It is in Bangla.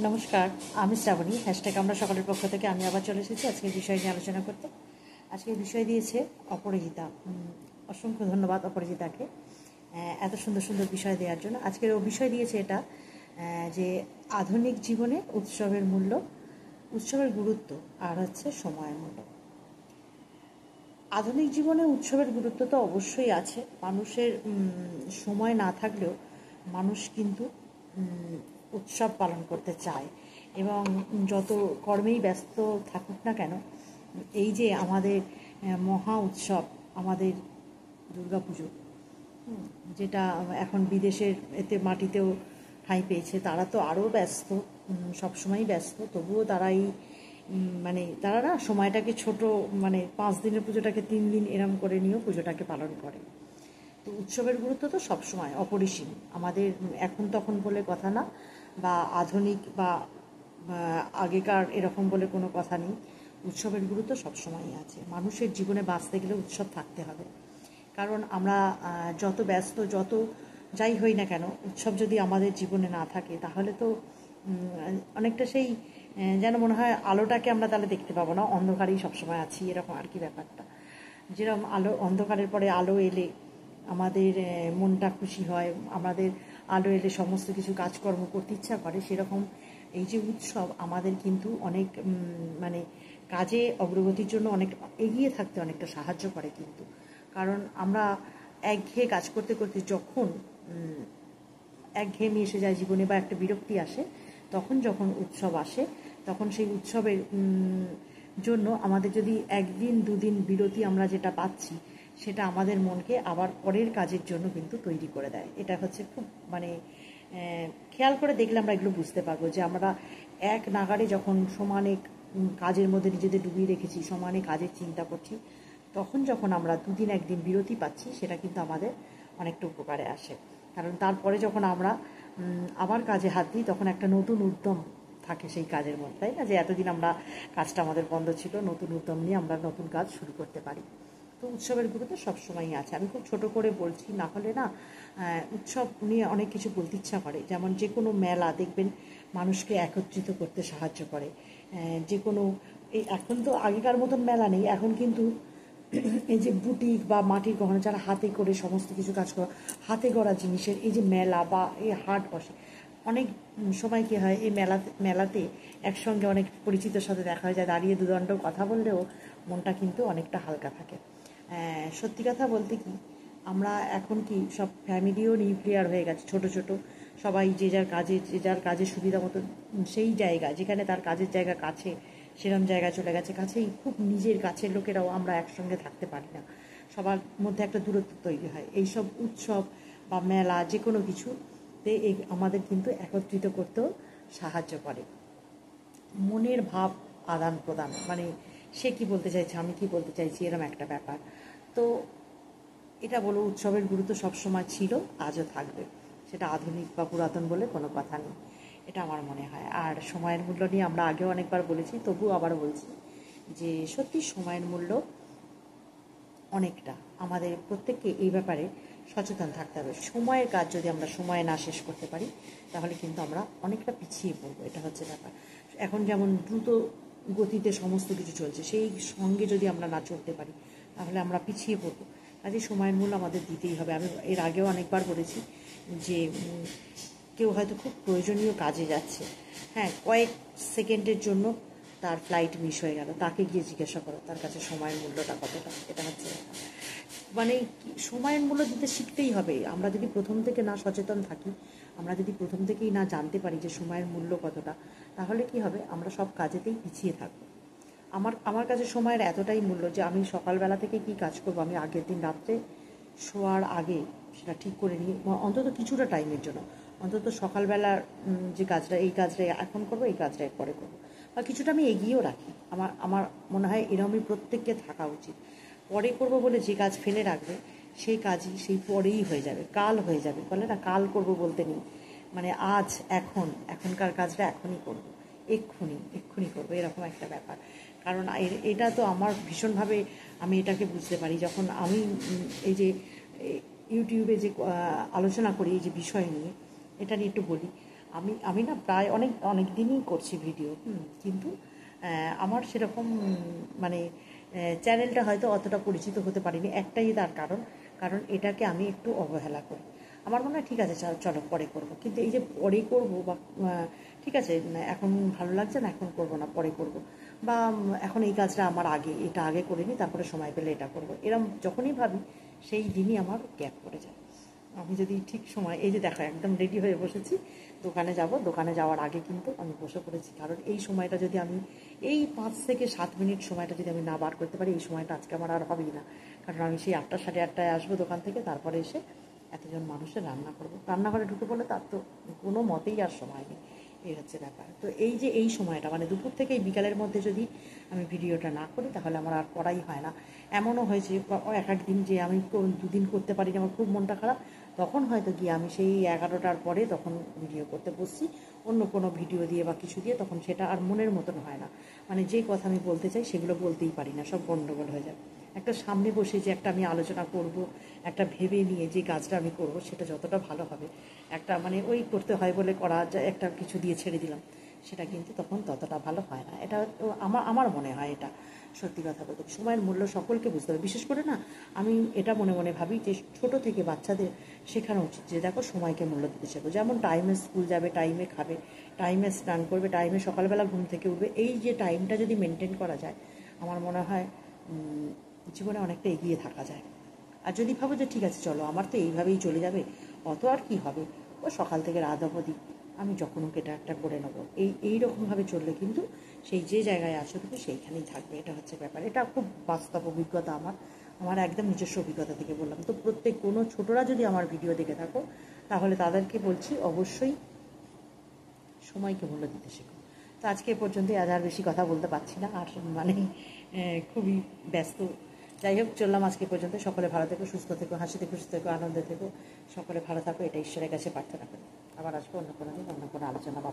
নমস্কার, আমি শ্রাবণী। হ্যাশট্যাগ আমরা সকলের পক্ষ থেকে আমি আবার চলে এসেছি আজকের বিষয় নিয়ে আলোচনা করতে। আজকের বিষয় দিয়েছে অপরাজিতা। অসংখ্য ধন্যবাদ অপরাজিতাকে এত সুন্দর সুন্দর বিষয় দেওয়ার জন্য। আজকের ও বিষয় দিয়েছে এটা যে আধুনিক জীবনে উৎসবের মূল্য, উৎসবের গুরুত্ব আর হচ্ছে সময়ের মূল্য। আধুনিক জীবনে উৎসবের গুরুত্ব তো অবশ্যই আছে। মানুষের সময় না থাকলেও মানুষ কিন্তু উৎসব পালন করতে চায়, এবং যত কর্মেই ব্যস্ত থাকুক না কেন, এই যে আমাদের মহা উৎসব, আমাদের দুর্গাপুজো, যেটা এখন বিদেশের এতে মাটিতেও ঠাঁই পেয়েছে, তারা তো আরও ব্যস্ত, সবসময়ই ব্যস্ত। তবুও তারা এই তারা না সময়টাকে ছোট, 5 দিনের পুজোটাকে 3 দিন এরম করে নিয়েও পুজোটাকে পালন করে। তো উৎসবের গুরুত্ব তো সবসময় অপরিসীম, আমাদের এখন তখন বলে কথা না, বা আধুনিক বা আগেকার এরকম বলে কোনো কথা নেই। উৎসবের গুরুত্ব সবসময়ই আছে। মানুষের জীবনে বাঁচতে গেলে উৎসব থাকতে হবে, কারণ আমরা যত ব্যস্ত, যত যাই হই না কেন, উৎসব যদি আমাদের জীবনে না থাকে তাহলে তো অনেকটা সেই যেন মনে হয় আলোটাকে আমরা তাহলে দেখতে পাবো না, অন্ধকারেই সবসময় আছি, এরকম আর কি ব্যাপারটা। যেরকম আলো, অন্ধকারের পরে আলো এলে আমাদের মনটা খুশি হয়, আমাদের আলো এলে সমস্ত কিছু কাজকর্ম করতে ইচ্ছা করে, সেরকম এই যে উৎসব আমাদের কিন্তু অনেক কাজে অগ্রগতির জন্য অনেক এগিয়ে থাকতে অনেকটা সাহায্য করে কিন্তু। কারণ আমরা একঘেয়ে কাজ করতে করতে যখন একঘেয়েমি এসে যায় জীবনে, বা একটা বিরক্তি আসে, তখন যখন উৎসব আসে, তখন সেই উৎসবের জন্য আমাদের যদি 1 দিন 2 দিন বিরতি আমরা যেটা পাচ্ছি, সেটা আমাদের মনকে আবার পরের কাজের জন্য কিন্তু তৈরি করে দেয়। এটা হচ্ছে খুব খেয়াল করে দেখলে আমরা এগুলো বুঝতে পারবো যে আমরা এক নাগাড়ে যখন সমানে কাজের মধ্যে নিজেদের ডুবিয়ে রেখেছি, সমানে কাজের চিন্তা করছি, তখন যখন আমরা 2 দিন 1 দিন বিরতি পাচ্ছি, সেটা কিন্তু আমাদের অনেকটা উপকারে আসে। কারণ তারপরে যখন আমরা আবার কাজে হাত দিই, তখন একটা নতুন উদ্যম থাকে সেই কাজের মধ্যে, তাই না? যে এতদিন আমরা কাজটা আমাদের বন্ধ ছিল, নতুন উদ্যম নিয়ে আমরা নতুন কাজ শুরু করতে পারি। তো উৎসবের গুরুত্ব সবসময়ই আছে। আমি খুব ছোট করে বলছি, না হলে না উৎসব নিয়ে অনেক কিছু বলতে ইচ্ছা করে। যেমন যে কোনো মেলা দেখবেন মানুষকে একত্রিত করতে সাহায্য করে। যে কোনো এখন তো আগেকার মতন মেলা নেই, এখন কিন্তু এই যে বুটিক বা মাটির গহনা, যারা হাতে করে সমস্ত কিছু কাজ করা, হাতে গড়া জিনিসের এই যে মেলা বা এই হাট বসে, অনেক সময় কী হয়, এই মেলাতে একসঙ্গে অনেক পরিচিতের সাথে দেখা হয়ে যায়, দাঁড়িয়ে দুদণ্ড কথা বললেও মনটা কিন্তু অনেকটা হালকা থাকে। সত্যি কথা বলতে কি, আমরা এখন কি সব ফ্যামিলিও নিউক্লিয়ার হয়ে গেছে, ছোট ছোট সবাই যে যার কাজের সুবিধা মতো সেই জায়গা, যেখানে তার কাজের জায়গা কাছে, সেরকম জায়গায় চলে গেছে। কাছেই খুব নিজের কাছের লোকেরাও আমরা একসঙ্গে থাকতে পারি না, সবার মধ্যে একটা দূরত্ব তৈরি হয়। এইসব উৎসব বা মেলা যে কোনো কিছুতে আমাদের কিন্তু একত্রিত করতেও সাহায্য করে। মনের ভাব আদান প্রদান, সে কি বলতে চাইছে, আমি কি বলতে চাইছি, এরকম একটা ব্যাপার। তো এটা বলো, উৎসবের গুরুত্ব সবসময় ছিল, আজও থাকবে, সেটা আধুনিক বা পুরাতন বলে কোনো কথা নেই, এটা আমার মনে হয়। আর সময়ের মূল্য নিয়ে আমরা আগেও অনেকবার বলেছি, তবুও আবার বলছি যে সত্যি সময়ের মূল্য অনেকটা, আমাদের প্রত্যেককে এই ব্যাপারে সচেতন থাকতে হবে। সময়ের কাজ যদি আমরা সময়ে না শেষ করতে পারি, তাহলে কিন্তু আমরা অনেকটা পিছিয়ে পড়বো, এটা হচ্ছে ব্যাপার। এখন যেমন দ্রুত গতিতে সমস্ত কিছু চলছে, সেই সঙ্গে যদি আমরা না চলতে পারি, তাহলে আমরা পিছিয়ে পড়বো। কাজে সময়ের মূল্য আমাদের দিতেই হবে। আমি এর আগেও অনেকবার বলেছি যে কেউ হয়তো খুব প্রয়োজনীয় কাজে যাচ্ছে, হ্যাঁ, কয়েক সেকেন্ডের জন্য তার ফ্লাইট মিস হয়ে গেল, তাকে গিয়ে জিজ্ঞাসা করো তার কাছে সময়ের মূল্যটা কতটা। এটা হচ্ছে সময়ের মূল্য দিতে শিখতেই হবে। আমরা যদি প্রথম থেকে না সচেতন থাকি, আমরা যদি প্রথম থেকেই না জানতে পারি যে সময়ের মূল্য কতটা, তাহলে কি হবে, আমরা সব কাজেতেই পিছিয়ে থাকবো। আমার কাছে সময়ের এতটাই মূল্য যে আমি সকালবেলা থেকে কি কাজ করব, আমি আগের দিন রাত্রে শোয়ার আগে সেটা ঠিক করে নিই, অন্তত কিছুটা টাইমের জন্য, অন্তত সকালবেলার যে কাজটা, এই কাজটা এখন করবো, এই কাজটা পরে করবো, বা কিছুটা আমি এগিয়েও রাখি। আমার মনে হয় এরকমই প্রত্যেককে থাকা উচিত। পরে করব বলে যে কাজ ফেলে রাখবে, সেই কাজই সেই পরেই হয়ে যাবে, কাল হয়ে যাবে, বলে না কাল করব বলতে নেই, আজ এখনকার কাজটা এখনই করব, এক্ষুনি করবো, এরকম একটা ব্যাপার। কারণ এটা তো আমার ভীষণভাবে আমি এটাকে বুঝতে পারি, যখন আমি এই যে ইউটিউবে যে আলোচনা করি এই যে বিষয় নিয়ে, এটা নিয়ে একটু বলি। আমি আমি না প্রায় অনেক দিনই করছি ভিডিও, কিন্তু আমার সেরকম মানে চ্যানেলটা হয়তো অতটা পরিচিত হতে পারিনি। একটাই তার কারণ এটাকে আমি একটু অবহেলা করি। আমার মনে হয় ঠিক আছে চলো পরে করব, কিন্তু এই যে পরে করব বা ঠিক আছে এখন ভালো লাগছে না এখন করব না পরে করব, বা এখন এই কাজটা আমার এটা আগে করে নিই তারপরে সময় পেলে এটা করব, এরম যখনই ভাবি সেই দিনই আমার গ্যাপ পড়ে যায়। আমি যদি ঠিক সময় এই যে দেখো একদম রেডি হয়ে বসেছি, দোকানে যাওয়ার আগে কিন্তু আমি বসে পড়েছি, কারণ এই সময়টা যদি আমি এই 5 থেকে 7 মিনিট সময়টা যদি আমি না বার করতে পারি, এই সময়টা আজকে আমার আর হবেই না। কারণ আমি সেই 8টা সাড়ে 8টায় আসবো দোকান থেকে, তারপরে এসে এতজন মানুষের রান্না করবো, রান্নাঘরে ঢুকে পড়লে তার তো কোনো মতেই আর সময় নেই। এই হচ্ছে ব্যাপার। তো এই যে এই সময়টা মানে দুপুর থেকে এই বিকালের মধ্যে যদি আমি ভিডিওটা না করি তাহলে আমার আর করাই হয় না। এমনও হয়েছে এক এক দিন যে আমি 2 দিন করতে পারি না, আমার খুব মনটা খারাপ, তখন হয়তো গিয়ে আমি সেই 11টার পরে তখন ভিডিও করতে বসছি অন্য কোনো ভিডিও দিয়ে বা কিছু দিয়ে, তখন সেটা আর মনের মতন হয় না। মানে যে কথা আমি বলতে চাই সেগুলো বলতেই পারি না, সব গণ্ডগোল হয়ে যায়। একটা সামনে বসে যে একটা আমি আলোচনা করব, একটা ভেবে নিয়ে যে কাজটা আমি করব সেটা যতটা ভালো হবে, একটা মানে ওই করতে হয় বলে করা যায় একটা কিছু দিয়ে ছেড়ে দিলাম, সেটা কিন্তু তখন ততটা ভালো হয় না। এটা আমার মনে হয়, এটা সত্যি কথা বলতে সময়ের মূল্য সকলকে বুঝতে হবে। বিশেষ করে না আমি এটা মনে মনে ভাবি যে ছোট থেকে বাচ্চাদের শেখানো উচিত যে দেখো সময়কে মূল্য দিতে শেখো। যেমন টাইমে স্কুল যাবে, টাইমে খাবে, টাইমে স্নান করবে, টাইমে সকালবেলা ঘুম থেকে উঠবে, এই যে টাইমটা যদি মেনটেন করা যায় আমার মনে হয় জীবনে অনেকটা এগিয়ে থাকা যায়। আর যদি ভাবো যে ঠিক আছে চলো আমার তো এইভাবেই চলে যাবে, অত আর কি হবে, ও সকাল থেকে রাত অবধি আমি যখন ওকে এটা একটা করে নেবো, এইরকমভাবে চললে কিন্তু সেই যে জায়গায় আছো তুমি সেইখানেই থাকবে। এটা হচ্ছে ব্যাপার, এটা খুব বাস্তব অভিজ্ঞতা আমার একদম নিজস্ব অভিজ্ঞতা থেকে বললাম। তো কোনো ছোটরা যদি আমার ভিডিও দেখে থাকো তাহলে তাদেরকে বলছি অবশ্যই সময়কে মূল্য দিতে শেখো। তো আজকে এ পর্যন্তই, আজ আর বেশি কথা বলতে পারছি না, আর মানে খুবই ব্যস্ত। যাই হোক চললাম আজকে পর্যন্ত। সকলে ভালো থেকো, সুস্থ থেকো, হাসিতে খুশি থেকো, আনন্দে থেকো, সকলে ভালো থাকো, এটা ঈশ্বরের কাছে প্রার্থনা করি। আবার আসবো অন্য কোনো দিন অন্য কোনো আলোচনা বা